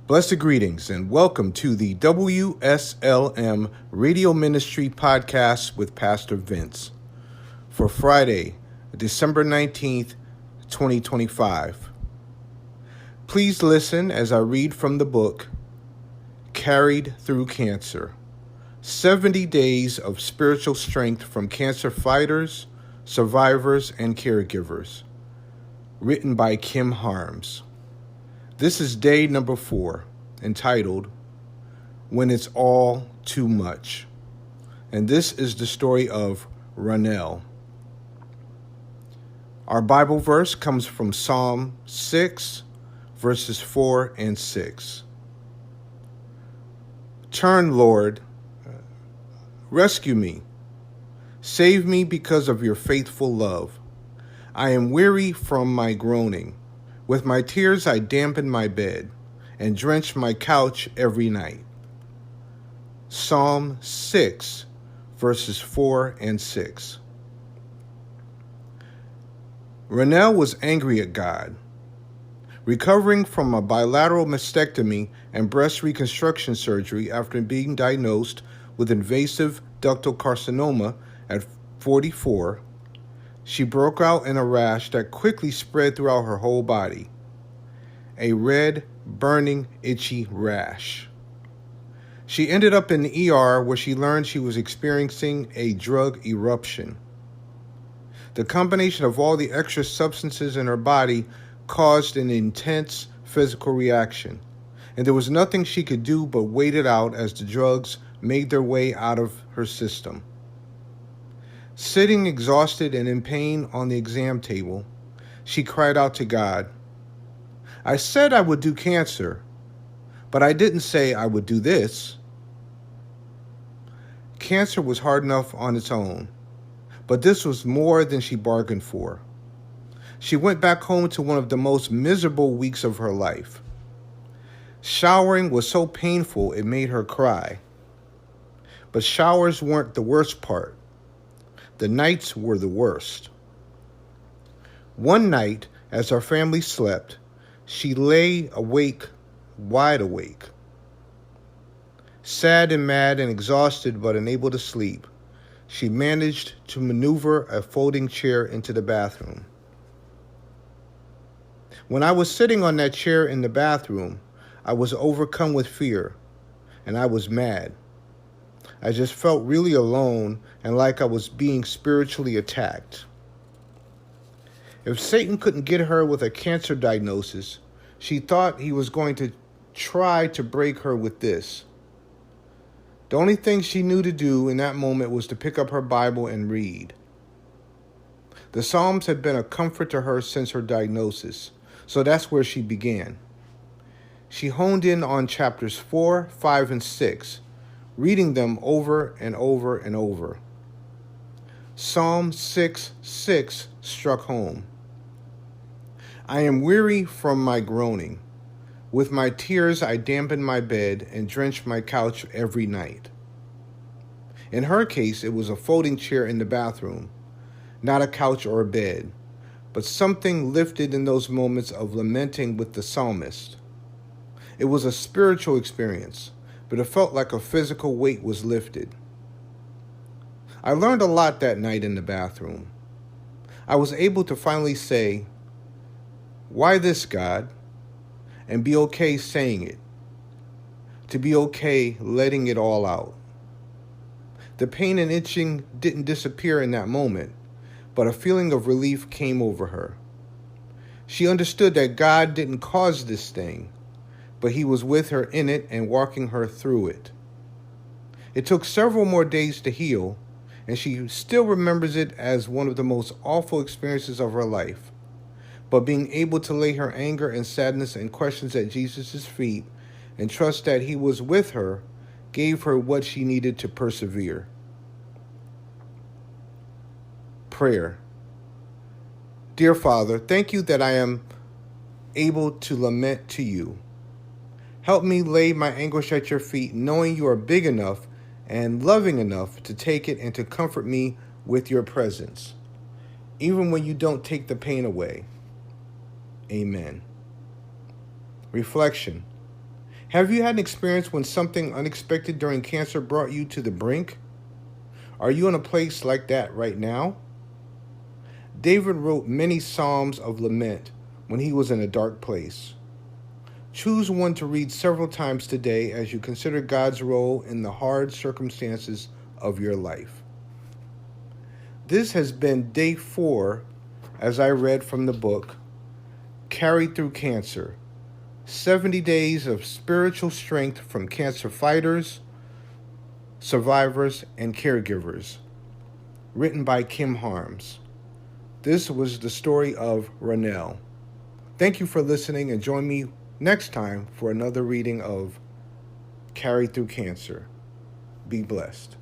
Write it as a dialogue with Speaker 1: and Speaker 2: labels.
Speaker 1: Blessed greetings and welcome to the WSLM Radio Ministry Podcast with Pastor Vince for Friday, December 19th, 2025. Please listen as I read from the book, Carried Through Cancer, 70 Days of Spiritual Strength from Cancer Fighters, Survivors, and Caregivers, written by Kim Harms. This is day number 4, entitled, When It's All Too Much. And this is the story of Ronnell. Our Bible verse comes from Psalm 6, verses 4 and 6. Turn, Lord, rescue me. Save me because of your faithful love. I am weary from my groaning. With my tears I dampen my bed and drench my couch every night. Psalm 6, verses 4 and 6. Ronnell was angry at God. Recovering from a bilateral mastectomy and breast reconstruction surgery after being diagnosed with invasive ductal carcinoma at 44, she broke out in a rash that quickly spread throughout her whole body. A red, burning, itchy rash. She ended up in the ER where she learned she was experiencing a drug eruption. The combination of all the extra substances in her body caused an intense physical reaction, and there was nothing she could do but wait it out as the drugs made their way out of her system. Sitting exhausted and in pain on the exam table, she cried out to God, I said I would do cancer, but I didn't say I would do this. Cancer was hard enough on its own, but this was more than she bargained for. She went back home to one of the most miserable weeks of her life. Showering was so painful it made her cry. But showers weren't the worst part. The nights were the worst. One night, as our family slept, she lay awake, wide awake. Sad and mad and exhausted but unable to sleep, she managed to maneuver a folding chair into the bathroom. When I was sitting on that chair in the bathroom, I was overcome with fear, and I was mad. I just felt really alone and like I was being spiritually attacked. If Satan couldn't get her with a cancer diagnosis, she thought he was going to try to break her with this. The only thing she knew to do in that moment was to pick up her Bible and read. The Psalms had been a comfort to her since her diagnosis, so that's where she began. She honed in on chapters 4, 5, and 6, reading them over and over and over. Psalm 6:6 struck home. I am weary from my groaning. With my tears I dampen my bed and drench my couch every night. In her case, it was a folding chair in the bathroom, not a couch or a bed, but something lifted in those moments of lamenting with the psalmist. It was a spiritual experience, but it felt like a physical weight was lifted. I learned a lot that night in the bathroom. I was able to finally say, why this, God? And be okay saying it. To be okay letting it all out. The pain and itching didn't disappear in that moment, but a feeling of relief came over her. She understood that God didn't cause this thing, but he was with her in it and walking her through it. It took several more days to heal, and she still remembers it as one of the most awful experiences of her life. But being able to lay her anger and sadness and questions at Jesus' feet and trust that he was with her gave her what she needed to persevere. Prayer. Dear Father, thank you that I am able to lament to you. Help me lay my anguish at your feet, knowing you are big enough and loving enough to take it and to comfort me with your presence, even when you don't take the pain away. Amen. Reflection. Have you had an experience when something unexpected during cancer brought you to the brink? Are you in a place like that right now? David wrote many psalms of lament when he was in a dark place. Choose one to read several times today as you consider God's role in the hard circumstances of your life. This has been day 4 as I read from the book, Carried Through Cancer, 70 Days of Spiritual Strength from Cancer Fighters, Survivors, and Caregivers, written by Kim Harms. This was the story of Ronnell. Thank you for listening, and join me next time for another reading of Carried Through Cancer. Be blessed.